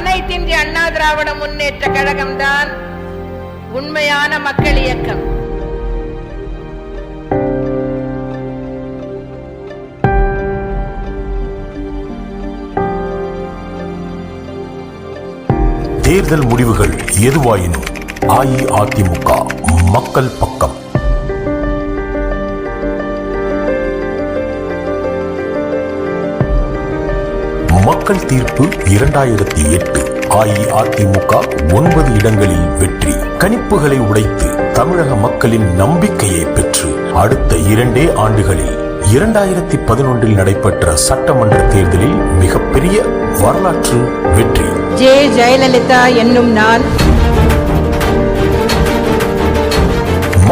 அனைத்திந்திய அண்ணா திராவிட முன்னேற்ற கழகம்தான் உண்மையான மக்கள் இயக்கம். தேர்தல் முடிவுகள் எதுவாயினும் அஇஅதிமுக மக்கள் பக்கம். மக்கள் தீர்ப்பு 2008. அஇஅதிமுக 9 இடங்களில் வெற்றி. கணிப்புகளை உடைத்து தமிழக மக்களின் நம்பிக்கையை பெற்று அடுத்த 2 ஆண்டுகளில் 2011 நடைபெற்ற சட்டமன்ற தேர்தலில் மிகப்பெரிய வரலாற்று வெற்றி. ஜே ஜெயலலிதா என்னும் நான்.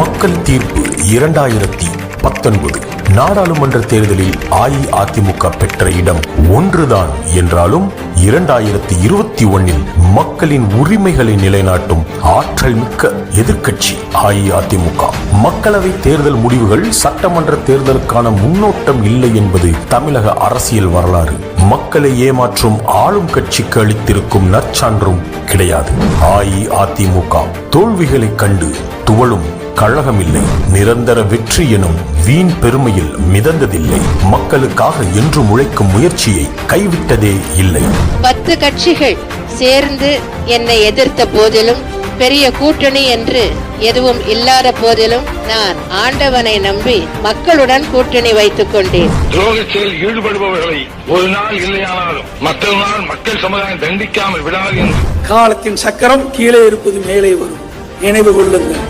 மக்கள் தீர்ப்பு 2019. நாடாளுமன்ற தேர்தலில் அஇஅதிமுக பெற்ற இடம் 1 தான் என்றாலும் 2021 மக்களின் உரிமைகளை நிலைநாட்டும் ஆற்றல் மிக்க எதிர்க்கட்சி அஇஅதிமுக. மக்களவை தேர்தல் முடிவுகள் சட்டமன்ற தேர்தலுக்கான முன்னோட்டம் இல்லை என்பது தமிழக அரசியல் வரலாறு. மக்களை ஏமாற்றும் ஆளும் கட்சிக்கு அளித்திருக்கும் நற்சான்றும் கிடையாது. அஇஅதிமுக தோல்விகளை கண்டு துவளும் கழகமில்லை. நிரந்தர வெற்றி எனும் வீண் பெருமையில் மிதந்ததில்லை. மக்களுக்காக என்று உழைக்கும் முயற்சியை கைவிட்டதே இல்லை. 10 கட்சிகள் சேர்ந்து என்னை எதிர்த்த போதிலும், பெரிய கூட்டணி என்று எதுவும் இல்லாத போதிலும் நான் ஆண்டவனை நம்பி மக்களுடன் கூட்டணி வைத்துக் கொண்டேன். துரோகத்தில் ஈடுபடுபவர்களை ஒரு நாள் இல்லையானாலும் மற்ற நாள் மக்கள் சமுதாயம் தண்டிக்காமல் விடாது. காலத்தின் சக்கரம் கீழே இருப்பது மேலே வரும். நினைவு கொள்ளுங்கள்.